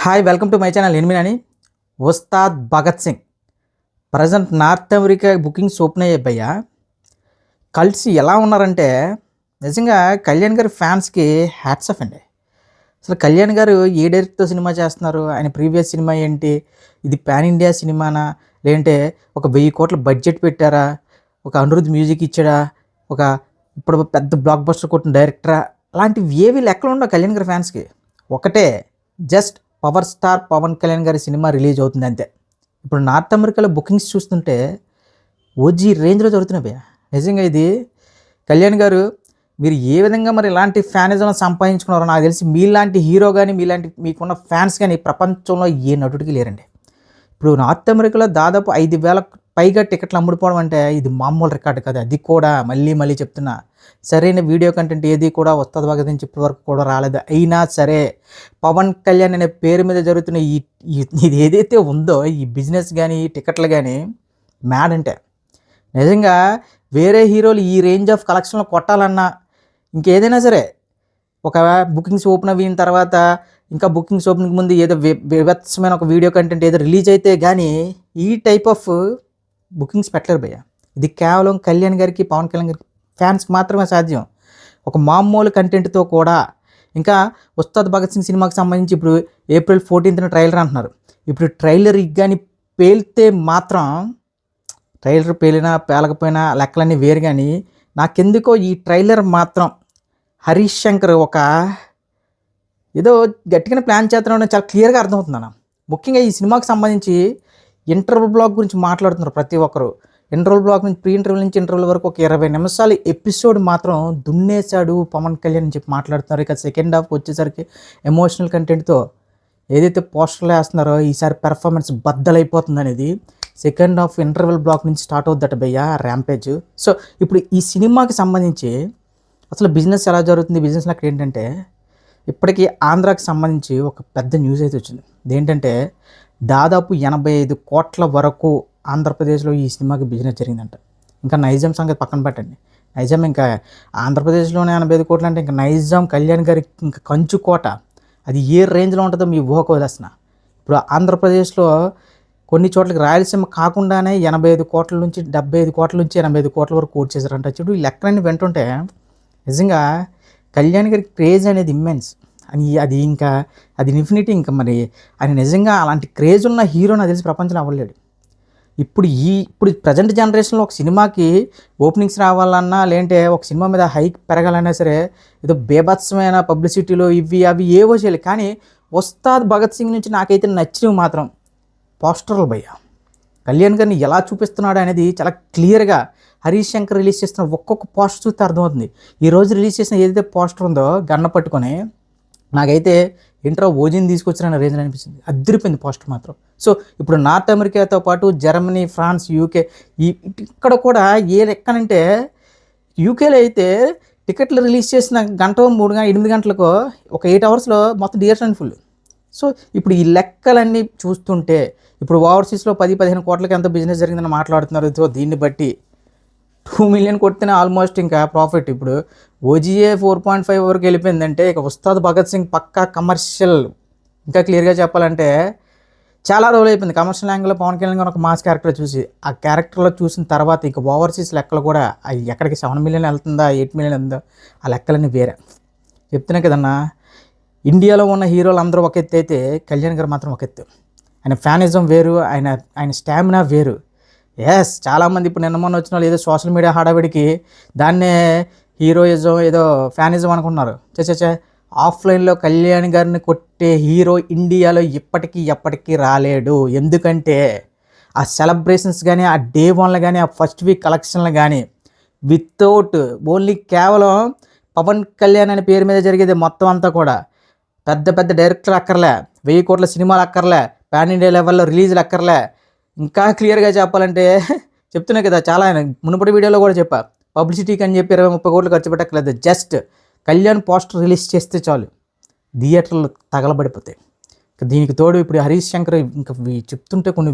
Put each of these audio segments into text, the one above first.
Hi welcome to my channel ఎనిమినని Ustaad Bhagat Singh present North America bookings open అయ్యాయి భయ్య. కలిసి ఎలా ఉన్నారంటే నిజంగా కళ్యాణ్ గారి ఫ్యాన్స్కి హ్యాట్స్ ఆఫ్ అండి. అసలు కళ్యాణ్ గారు ఏ డైరెక్ట్తో సినిమా చేస్తున్నారు, ఆయన ప్రీవియస్ సినిమా ఏంటి, ఇది పాన్ ఇండియా సినిమానా, లేదంటే ఒక 1000 కోట్ల బడ్జెట్ పెట్టారా, ఒక అనిరుద్ధ్ మ్యూజిక్ ఇచ్చాడా, ఒక ఇప్పుడు పెద్ద బ్లాక్ బస్టర్ కొట్టిన డైరెక్టరా, అలాంటివి ఏవి లెక్కలు ఉండవు కళ్యాణ్ గారి ఫ్యాన్స్కి. ఒకటే just power star Pawan Kalyan గారి సినిమా రిలీజ్ అవుతుంది అంతే. ఇప్పుడు నార్త్ అమెరికాలో బుకింగ్స్ చూస్తుంటే ఓజీ రేంజ్లో జరుగుతున్నాయి భయ్య. నిజంగా ఇది కళ్యాణ్ గారు మీరు ఏ విధంగా మరి ఇలాంటి ఫ్యానిజం సంపాదించుకున్నారో నాకు తెలిసి మీలాంటి హీరో కానీ మీలాంటి మీకున్న ఫ్యాన్స్ కానీ ప్రపంచంలో ఏ నటుడికి లేరండి. ఇప్పుడు నార్త్ అమెరికాలో దాదాపు 5,000 పైగా టికెట్లు అమ్ముడుపోవడం అంటే ఇది మామూలు రికార్డు కదా. అది కూడా మళ్ళీ చెప్తున్నా, సరైన వీడియో కంటెంట్ ఏది కూడా ఉస్తాద్ భగత్ నుంచి ఇప్పటి వరకు కూడా రాలేదు. అయినా సరే పవన్ కళ్యాణ్ అనే పేరు మీద జరుగుతున్న ఇది ఏదైతే ఉందో ఈ బిజినెస్ కానీ ఈ టికెట్లు కానీ మ్యాడ్ అంటే నిజంగా వేరే హీరోలు ఈ రేంజ్ ఆఫ్ కలెక్షన్లు కొట్టాలన్నా ఇంకేదైనా సరే ఒక బుకింగ్స్ ఓపెన్ అయిన తర్వాత ఇంకా బుకింగ్స్ ఓపెనింగ్ ముందు ఏదో వివత్సమైన ఒక వీడియో కంటెంట్ ఏదో రిలీజ్ అయితే కానీ ఈ టైప్ ఆఫ్ బుకింగ్స్ పెట్టలేరు భయ్య. ఇది కేవలం కళ్యాణ్ గారికి పవన్ కళ్యాణ్ గారికి ఫ్యాన్స్కి మాత్రమే సాధ్యం. ఒక మామూలు కంటెంట్తో కూడా ఇంకా ఉస్తాద్ భగత్ సింగ్ సినిమాకి సంబంధించి ఇప్పుడు April 14th ట్రైలర్ అంటున్నారు. ఇప్పుడు ట్రైలర్ కానీ పేలితే మాత్రం ట్రైలర్ పేలినా పేలకపోయినా లెక్కలన్నీ వేరు. కానీ నాకెందుకో ఈ ట్రైలర్ మాత్రం హరీష్ శంకర్ ఒక ఏదో గట్టిగానే ప్లాన్ చేస్తున్నాడని చాలా క్లియర్గా అర్థమవుతుంది అన్న. ముఖ్యంగా ఈ సినిమాకి సంబంధించి ఇంటర్వల్ బ్లాక్ గురించి మాట్లాడుతున్నారు ప్రతి ఒక్కరు. ఇంటర్వల్ బ్లాక్ నుంచి ప్రీ ఇంటర్వల్ నుంచి ఇంటర్వల్ వరకు ఒక 20 నిమిషాలు ఎపిసోడ్ మాత్రం దున్నేశాడు పవన్ కళ్యాణ్ అని చెప్పి మాట్లాడుతున్నారు. ఇక సెకండ్ హాఫ్ వచ్చేసరికి ఎమోషనల్ కంటెంట్తో ఏదైతే పోస్టర్లు వేస్తున్నారో ఈసారి పెర్ఫార్మెన్స్ బద్దలైపోతుంది అనేది సెకండ్ హాఫ్ ఇంటర్వల్ బ్లాక్ నుంచి స్టార్ట్ అవుద్దట భయ్య ర్యాంపేజ్. సో ఇప్పుడు ఈ సినిమాకి సంబంధించి అసలు బిజినెస్ ఎలా జరుగుతుంది, బిజినెస్ అక్కడ ఏంటంటే ఇప్పటికీ ఆంధ్రాకి సంబంధించి ఒక పెద్ద న్యూస్ అయితే వచ్చింది. ఏంటంటే దాదాపు 85 కోట్ల వరకు ఆంధ్రప్రదేశ్లో ఈ సినిమాకి బిజినెస్ జరిగిందంట. ఇంకా నైజాం సంగతి పక్కన పెట్టండి. నైజాం ఇంకా ఆంధ్రప్రదేశ్లోనే 85 కోట్లు అంటే ఇంకా నైజాం కళ్యాణ్ గారికి ఇంకా కంచుకోట. అది ఏ రేంజ్లో ఉంటుందో మీ ఊహకు వదిలేస్తున్నా. ఇప్పుడు ఆంధ్రప్రదేశ్లో కొన్ని చోట్లకి రాయలసీమ కాకుండానే 85 కోట్ల నుంచి 75 కోట్ల నుంచి 85 కోట్ల వరకు కోట్ చేశారంట. చూడు ఈ లెక్కలన్నీ వింటుంటే నిజంగా కళ్యాణ్ గారికి క్రేజ్ అనేది ఇమ్మెన్స్ అని అది ఇంకా అది ఇన్ఫినిటీ. ఇంకా మరి ఆయన నిజంగా అలాంటి క్రేజ్ ఉన్న హీరో నాకు తెలిసి ప్రపంచంలో అవ్వలేడు. ఇప్పుడు ప్రజెంట్ జనరేషన్లో ఒక సినిమాకి ఓపెనింగ్స్ రావాలన్నా లేదంటే ఒక సినిమా మీద హైక్ పెరగాలన్నా సరే ఏదో బేభత్సమైన పబ్లిసిటీలో ఇవి అవి ఏవో చేయాలి. కానీ ఉస్తాద్ భగత్ సింగ్ నుంచి నాకైతే నచ్చినవి మాత్రం పోస్టర్లు భయ్య. కళ్యాణ్ గారిని ఎలా చూపిస్తున్నాడు అనేది చాలా క్లియర్గా హరీష్ శంకర్ రిలీజ్ చేస్తున్న ఒక్కొక్క పోస్టర్ చూస్తే అర్థమవుతుంది. ఈరోజు రిలీజ్ చేసిన ఏదైతే పోస్టర్ ఉందో గన్న పట్టుకొని నాకైతే ఇంట్రో ఓజీని తీసుకొచ్చిన రేంజ్ అనిపించింది. అదిరిపోయింది పోస్టర్ మాత్రం. సో ఇప్పుడు నార్త్ అమెరికాతో పాటు జర్మనీ, ఫ్రాన్స్, యూకే ఇక్కడ కూడా ఏ లెక్కనంటే యూకేలో అయితే టికెట్లు రిలీజ్ చేసిన గంట 8 గంటలకు ఒక 8 అవర్స్లో మొత్తం థియేటర్ అని ఫుల్. సో ఇప్పుడు ఈ లెక్కలన్నీ చూస్తుంటే ఇప్పుడు ఓవర్సీస్లో 10-15 కోట్లకి ఎంత బిజినెస్ జరిగిందని మాట్లాడుతున్నారు. సో దీన్ని బట్టి 2 మిలియన్ కొడితేనే ఆల్మోస్ట్ ఇంకా ప్రాఫిట్. ఇప్పుడు ఓజీఏ 4.5 వరకు వెళ్ళిపోయిందంటే ఇక ఉస్తాద్ భగత్ సింగ్ పక్కా కమర్షియల్. ఇంకా క్లియర్గా చెప్పాలంటే చాలా రోజులు అయిపోయింది కమర్షియల్ యాంగిల్లో పవన్ కళ్యాణ్ గారు ఒక మాస్ క్యారెక్టర్ చూసి. ఆ క్యారెక్టర్లో చూసిన తర్వాత ఇక ఓవర్సీస్ లెక్కలు కూడా ఎక్కడికి 7 మిలియన్ వెళ్తుందా 8 మిలియన్ వెళ్తుందా ఆ లెక్కలన్నీ వేరే. చెప్తున్నా కదన్నా, ఇండియాలో ఉన్న హీరోలు అందరూ ఒక ఎత్తు అయితే కళ్యాణ్ గారు మాత్రం ఒక ఎత్తు. ఆయన ఫ్యానిజం వేరు, ఆయన స్టామినా వేరు. ఎస్ చాలామంది ఇప్పుడు నిన్న మొన్న వచ్చిన వాళ్ళు ఏదో సోషల్ మీడియా హడావిడికి దాన్నే హీరోయిజం ఏదో ఫ్యానిజం అనుకుంటున్నారు. చే ఆఫ్లైన్లో కళ్యాణ్ గారిని కొట్టే హీరో ఇండియాలో ఎప్పటికీ రాలేడు. ఎందుకంటే ఆ సెలబ్రేషన్స్ కానీ ఆ డే వన్లు కానీ ఆ ఫస్ట్ వీక్ కలెక్షన్లు కానీ వితౌట్ ఓన్లీ కేవలం పవన్ కళ్యాణ్ అనే పేరు మీద జరిగేది మొత్తం అంతా కూడా. పెద్ద డైరెక్టర్లు అక్కర్లే, 1000 కోట్ల సినిమాలు అక్కర్లే, పాన్ ఇండియా లెవెల్లో రిలీజ్లు అక్కర్లే. ఇంకా క్లియర్గా చెప్పాలంటే చెప్తున్నా కదా, చాలా మునుపటి వీడియోలో కూడా చెప్పా, పబ్లిసిటీకి అని చెప్పి 20-30 కోట్లు ఖర్చు పెట్టక్కర్లేదు. జస్ట్ కళ్యాణ్ పోస్టర్ రిలీజ్ చేస్తే చాలు థియేటర్లు తగలబడిపోతాయి. దీనికి తోడు ఇప్పుడు హరీష్ శంకర్ ఇంకా చెప్తుంటే కొన్ని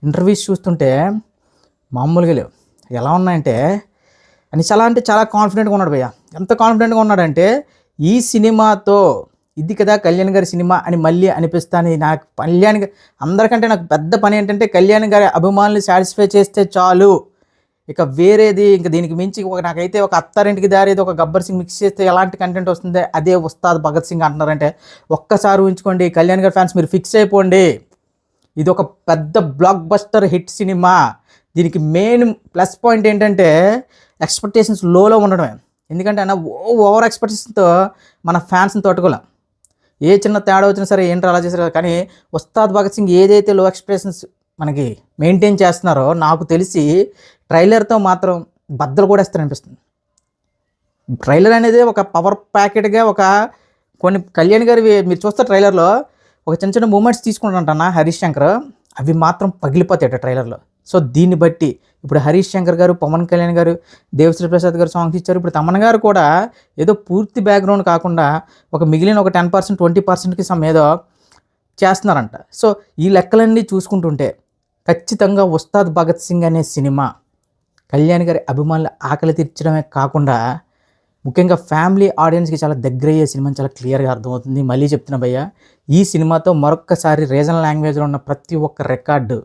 ఇంటర్వ్యూస్ చూస్తుంటే మామూలుగా లేవు. ఎలా ఉన్నాయంటే అని చాలా కాన్ఫిడెంట్గా ఉన్నాడు భయ్య. ఎంత కాన్ఫిడెంట్గా ఉన్నాడంటే ఈ సినిమాతో ఇది కదా కళ్యాణ్ గారి సినిమా అని మళ్ళీ అనిపిస్తాను. నాకు కళ్యాణ్ అందరికంటే నాకు పెద్ద పని ఏంటంటే కళ్యాణ్ గారి అభిమానులు సాటిస్ఫై చేస్తే చాలు. ఇక వేరేది ఇంక దీనికి మించి నాకైతే ఒక అత్తారింటికి దారేది ఒక గబ్బర్ సింగ్ మిక్స్ చేస్తే ఎలాంటి కంటెంట్ వస్తుంది, అదే ఉస్తాద్ భగత్ సింగ్ అంటున్నారంటే ఒక్కసారి ఊహించుకోండి. కళ్యాణ్ గారి ఫ్యాన్స్ మీరు ఫిక్స్ అయిపోండి. ఇది ఒక పెద్ద బ్లాక్ బస్టర్ హిట్ సినిమా. దీనికి మెయిన్ ప్లస్ పాయింట్ ఏంటంటే ఎక్స్పెక్టేషన్స్ లోలో ఉండడమే. ఎందుకంటే అన్న ఓవర్ ఎక్స్పెక్టేషన్తో మన ఫ్యాన్స్ని తట్టుకోలేం. ఏ చిన్న తేడా వచ్చినా సరే ఏంటో అలా చేశారు. కానీ ఉస్తాద్ భగత్ సింగ్ ఏదైతే లో ఎక్స్పెక్టేషన్స్ మనకి మెయింటైన్ చేస్తున్నారో నాకు తెలిసి ట్రైలర్తో మాత్రం బద్దలు కూడా ఇస్తారనిపిస్తుంది. ట్రైలర్ అనేది ఒక పవర్ ప్యాకెట్గా ఒక కొన్ని కళ్యాణ్ గారి మీరు చూస్తే ట్రైలర్లో ఒక చిన్న చిన్న మూమెంట్స్ తీసుకుంటాంటన్న హరీష్ శంకర్, అవి మాత్రం పగిలిపోతాయి ట్రైలర్లో. సో దీన్ని బట్టి ఇప్పుడు హరీష్ శంకర్ గారు, పవన్ కళ్యాణ్ గారు, దేవిశ్రీ ప్రసాద్ గారు సాంగ్స్ ఇచ్చారు. ఇప్పుడు తమన్ గారు కూడా ఏదో పూర్తి బ్యాక్గ్రౌండ్ కాకుండా ఒక మిగిలిన ఒక 10% 20%కి ఏదో చేస్తున్నారంట. సో ఈ లెక్కలన్నీ చూసుకుంటుంటే ఖచ్చితంగా ఉస్తాద్ భగత్ సింగ్ అనే సినిమా కళ్యాణ్ గారి అభిమానుల ఆకలి తీర్చడమే కాకుండా ముఖ్యంగా ఫ్యామిలీ ఆడియన్స్కి చాలా దగ్గర అయ్యే సినిమా చాలా క్లియర్గా అర్థమవుతుంది. మళ్ళీ చెప్తున్నా భయ్య, ఈ సినిమాతో మరొక్కసారి రీజనల్ లాంగ్వేజ్లో ఉన్న ప్రతి ఒక్క రికార్డు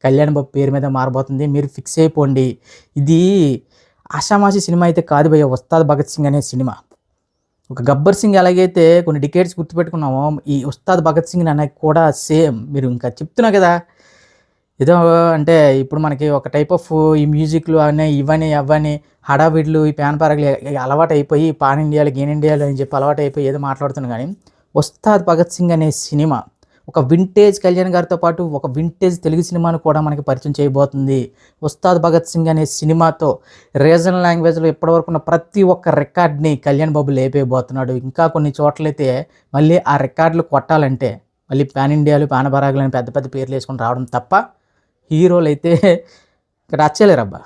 కళ్యాణ్ బాబు పేరు మీద మారబోతుంది. మీరు ఫిక్స్ అయిపోండి. ఇది ఆషామాషి సినిమా అయితే కాదు భయ్య. ఉస్తాద్ భగత్ సింగ్ అనే సినిమా ఒక గబ్బర్ సింగ్ ఎలాగైతే కొన్ని డికేట్స్ గుర్తుపెట్టుకున్నామో, ఈ ఉస్తాద్ భగత్ సింగ్ అనేది కూడా సేమ్. మీరు ఇంకా చెప్తున్నా కదా ఏదో అంటే ఇప్పుడు మనకి ఒక టైప్ ఆఫ్ ఈ మ్యూజిక్లు అని ఇవని అవని హడావిడ్లు ఈ ప్యాన్ పారగలు అలవాటు అయిపోయి పాన్ ఇండియాలో గేన్ ఇండియాలో అని చెప్పి అలవాటు అయిపోయి ఏదో మాట్లాడుతున్నాను. కానీ ఉస్తాద్ భగత్ సింగ్ అనే సినిమా ఒక వింటేజ్ కళ్యాణ్ గారితో పాటు ఒక వింటేజ్ తెలుగు సినిమాను కూడా మనకి పరిచయం చేయబోతుంది. ఉస్తాద్ భగత్ సింగ్ అనే సినిమాతో రీజనల్ లాంగ్వేజ్లో ఇప్పటివరకు ఉన్న ప్రతి ఒక్క రికార్డ్ని కళ్యాణ్ బాబు లేపేయబోతున్నాడు. ఇంకా కొన్ని చోట్లయితే మళ్ళీ ఆ రికార్డులు కొట్టాలంటే మళ్ళీ పాన్ ఇండియాలు పాన్ పరాగులు అని పెద్ద పెద్ద పేర్లు వేసుకొని రావడం తప్ప హీరోలు అయితే ఇక్కడ వచ్చేలేరబ్బా.